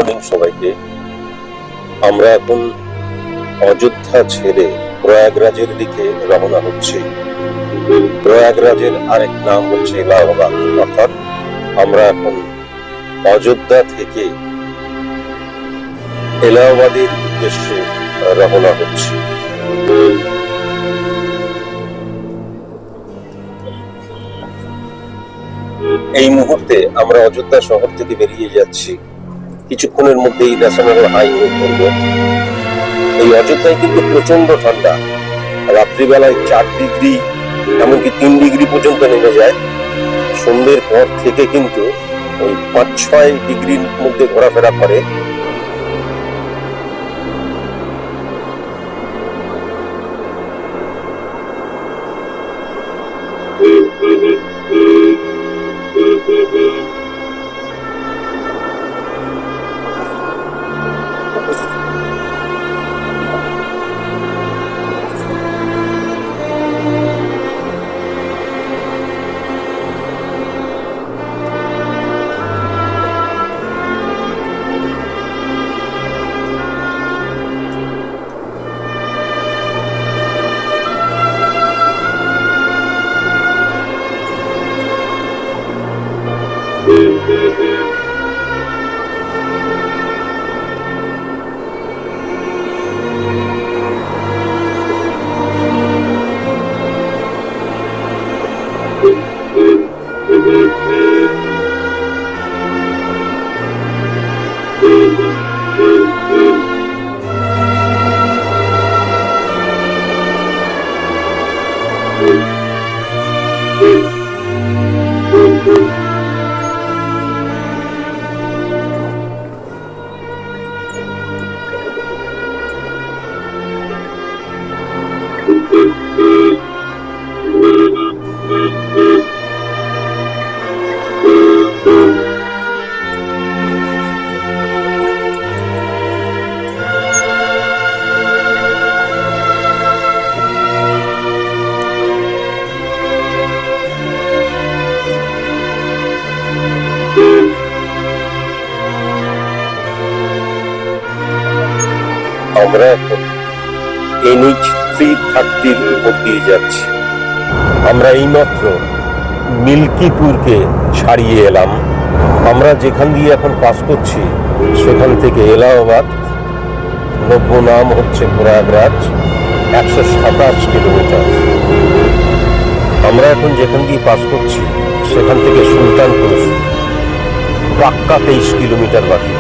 Morning সবাইকে। আমরা এখন অযোধ্যা ছেড়ে প্রয়াগরাজের দিকে রওনা হচ্ছি। প্রয়াগরাজের আরেক নাম হচ্ছে এলাহাবাদ, অর্থাৎ আমরা এখন অযোধ্যা থেকে এলাহাবাদের উদ্দেশ্যে রওনা হচ্ছি। এই মুহূর্তে আমরা অযোধ্যা শহর থেকে বেরিয়ে যাচ্ছি। কিছুক্ষণের মধ্যেই ন্যাশনাল হাইওয়ে করবো। এই অযোধ্যায় কিন্তু প্রচন্ড ঠান্ডা, রাত্রিবেলায় 4 ডিগ্রি এমনকি 3 ডিগ্রি পর্যন্ত নেমে যায়। সন্ধ্যের পর থেকে কিন্তু ওই 5-6 ডিগ্রির মধ্যে ঘোরাফেরা করে। আমরা এখন NH 330 উপর দিয়ে যাচ্ছি। আমরা এইমাত্র মিল্কিপুরকে ছাড়িয়ে এলাম। আমরা যেখান দিয়ে এখন পাস করছি সেখান থেকে এলাহাবাদ, নব্য নাম হচ্ছে প্রয়াগরাজ, 127 কিলোমিটার। আমরা এখন যেখান দিয়ে পাস করছি সেখান থেকে সুলতানপুর পাক্কা 23 কিলোমিটার বাকি।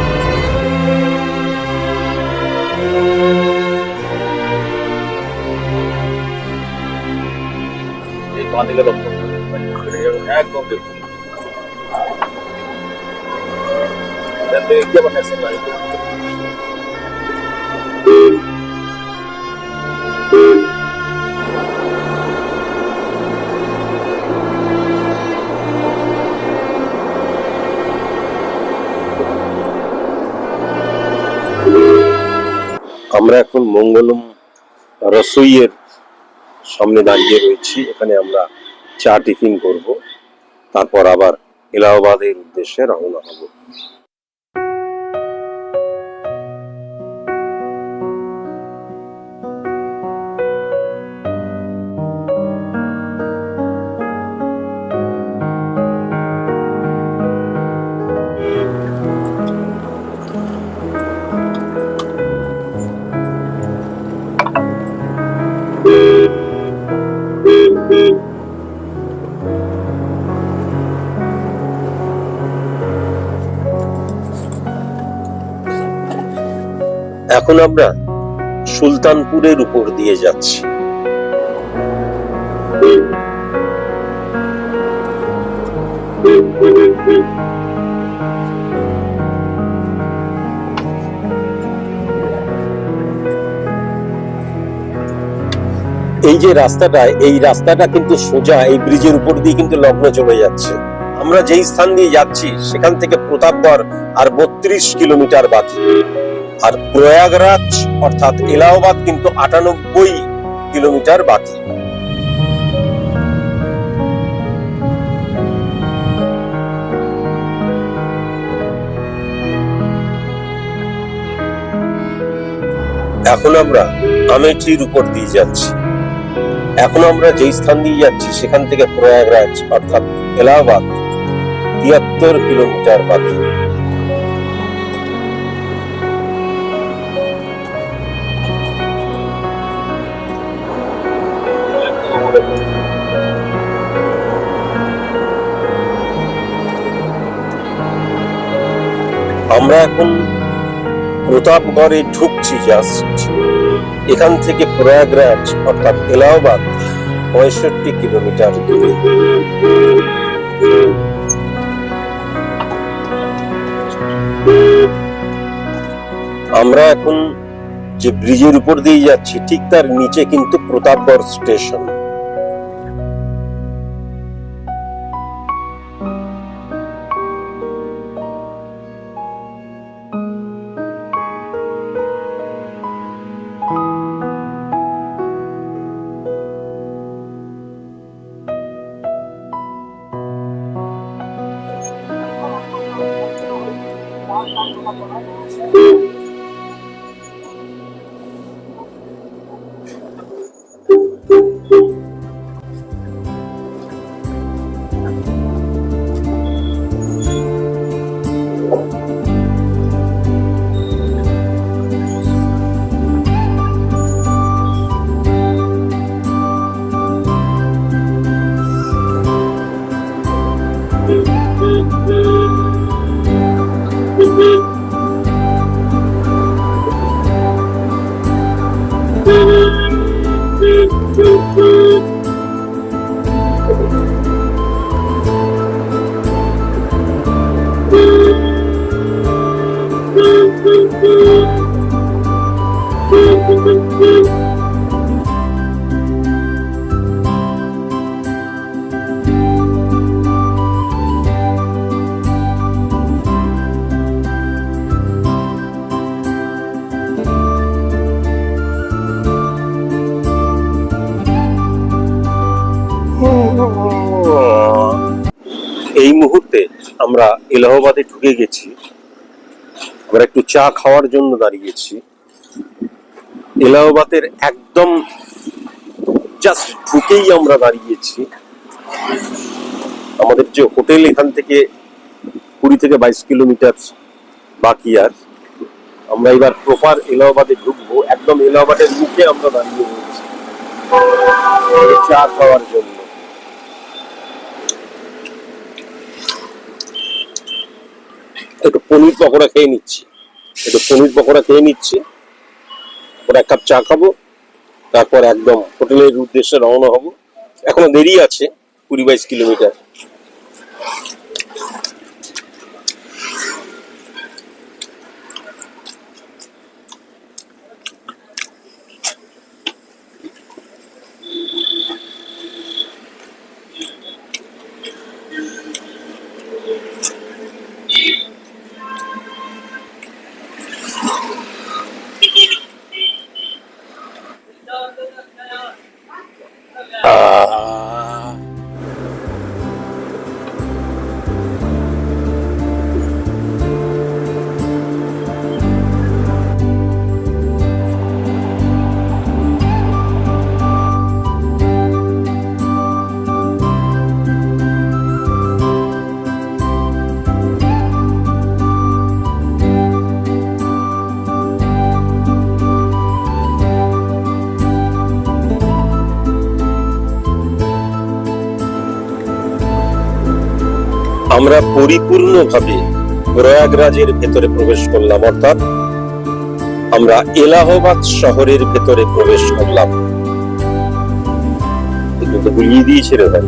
একদম দেখুন আমরা এখন মঙ্গলম রসইয়ের সামনে দাঁড়িয়ে রয়েছি। এখানে আমরা চা টিফিন করব, তারপর আবার এলাহাবাদের উদ্দেশ্যে রওনা হব। এখন আমরা সুলতানপুরের উপর দিয়ে যাচ্ছি। এই যে রাস্তাটা, এই রাস্তাটা কিন্তু সোজা এই ব্রিজের উপর দিয়ে কিন্তু লগ্ন চলে যাচ্ছে। আমরা যেই স্থান দিয়ে যাচ্ছি সেখান থেকে প্রতাপগড় আর 32 কিলোমিটার বাকি। আর প্রয়াগরাজ অর্থাৎ এলাহাবাদ কিন্তু 98 কিলোমিটার বাকি। এখন আমরা আমেঠির উপর দিয়ে যাচ্ছি। এখন আমরা যেই স্থান দিয়ে যাচ্ছি সেখান থেকে প্রয়াগরাজ অর্থাৎ এলাহাবাদ ৭৩ কিলোমিটার বাকি। আমরা এখন প্রতাপগড়ে ঢুকছি জাস্ট। এখান থেকে প্রয়াগরাজ অর্থাৎ এলাহাবাদ ৬৫ কিলোমিটার দূরে। আমরা এখন যে ব্রিজের উপর দিয়ে যাচ্ছি ঠিক তার নিচে কিন্তু প্রতাপগড় স্টেশন। এই মুহূর্তে আমরা এলাহাবাদে ঢুকে গেছি। আমরা একটু চা খাওয়ার জন্য দাঁড়িয়েছি। এলাহাবাদের একদম জাস্ট ঢুকেই আমরা দাঁড়িয়েছি। আমাদের যে হোটেল এখান থেকে ২০ থেকে ২২ কিলোমিটার বাকি। আর আমরা এবার প্রপার এলাহাবাদে ঢুকবো। একদম এলাহাবাদের মুখে আমরা দাঁড়িয়ে রয়েছি চা খাওয়ার জন্য। একটু পনির পকোড়া খেয়ে নিচ্ছি। ওর এক কাপ চা খাবো, তারপর একদম হোটেলের উদ্দেশ্যে রওনা হব। এখনো দেরি আছে ২০-২২ কিলোমিটার। আমরা পরিপূর্ণভাবে প্রয়াগরাজের ভেতরে প্রবেশ করলাম, অর্থাৎ আমরা এলাহাবাদ শহরের ভেতরে প্রবেশ করলাম। এগুলো তো বুঝিয়ে দিয়েছে রে ভাই।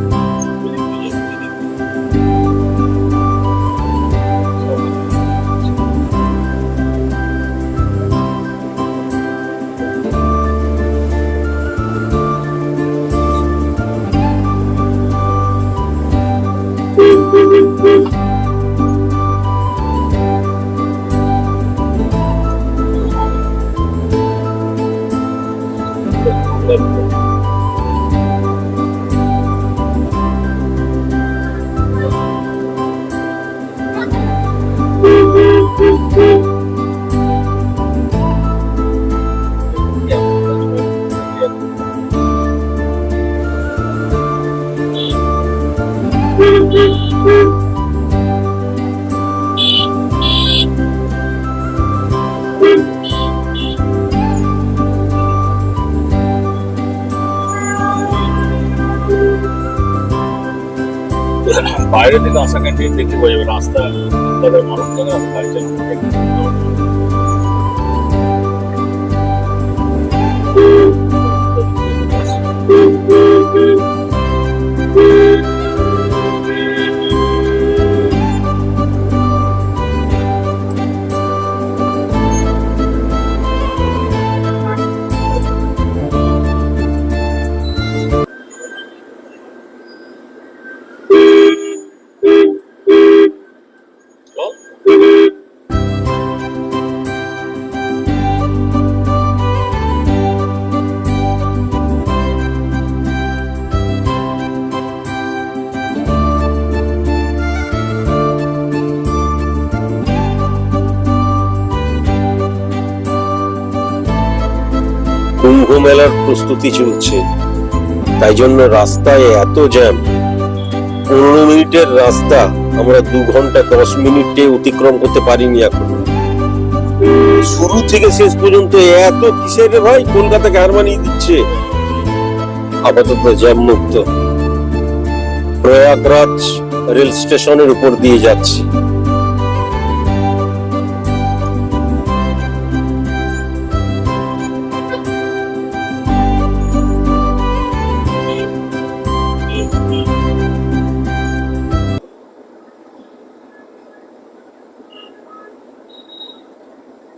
বাইরে থেকে আসা ক্যান্ডিডেট দেখতে পাওয়া যাবে রাস্তা তাদের মানব জায়গা গাড়ি চালানো কুম্ভ মেলার প্রস্তুতি চলছে, তাই জন্য রাস্তায় এত জ্যাম। 15 মিনিটের রাস্তা আমরা 2 ঘন্টা 10 মিনিটে অতিক্রম করতে পারিনি এখন। শুরু থেকে শেষ পর্যন্ত এত কিসের রে ভাই? কলকাতাকে হার মানিয়ে দিচ্ছে। আপাতত জ্যাম মুক্ত প্রয়াগরাজ রেল স্টেশনের উপর দিয়ে যাচ্ছি।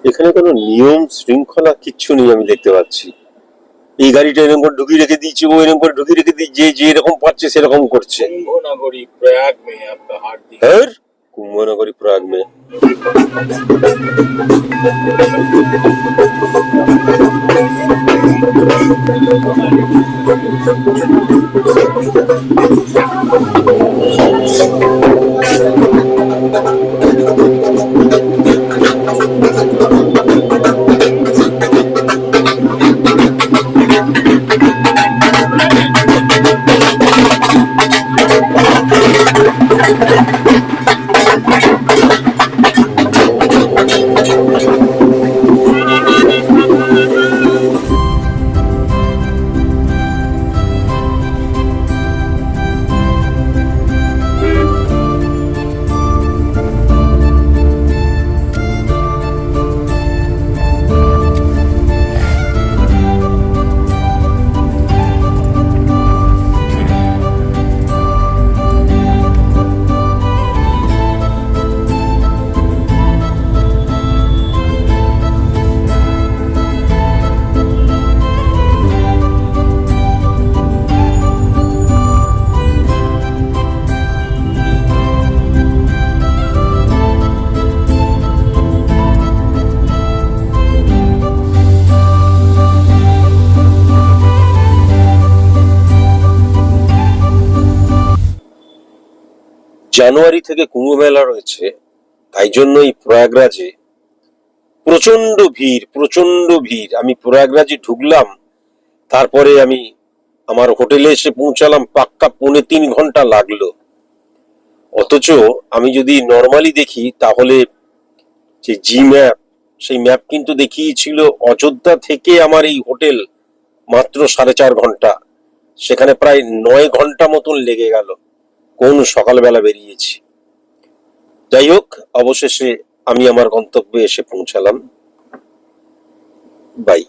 এখানে কোনো নিয়ম শৃঙ্খলা কিচ্ছু নেই আমি দেখতে পাচ্ছি। এই গাড়িটা এরকম করে ঢুকিয়ে রেখে দিয়েছে, ও এরকম করে ঢুকিয়ে রেখে দিয়েছে, যে যেরকম পারছে সেরকম করছে। कुंभनगरी प्रयाग में आपका हार्दिक হ্যাঁ, কুম্ভনগরী প্রয়াগ মে। জানুয়ারি থেকে কুম্ভ মেলা রয়েছে, তাই জন্য এই প্রয়াগরাজে প্রচন্ড ভিড়, প্রচন্ড ভিড়। আমি প্রয়াগরাজে ঢুকলাম, তারপরে আমি আমার হোটেলে এসে পৌঁছালাম, পাক্কা 3.25 ঘন্টা লাগলো। অথচ আমি যদি নর্মালি দেখি তাহলে যে জি ম্যাপ, সেই ম্যাপ কিন্তু দেখিয়েছিল অযোধ্যা থেকে আমার এই হোটেল মাত্র 4.5 ঘন্টা, সেখানে প্রায় 9 ঘন্টা মতন লেগে গেল। কোন সকালবেলা বেরিয়েছি। যাই হোক, অবশেষে আমি আমার গন্তব্যে এসে পৌঁছালাম। বাই।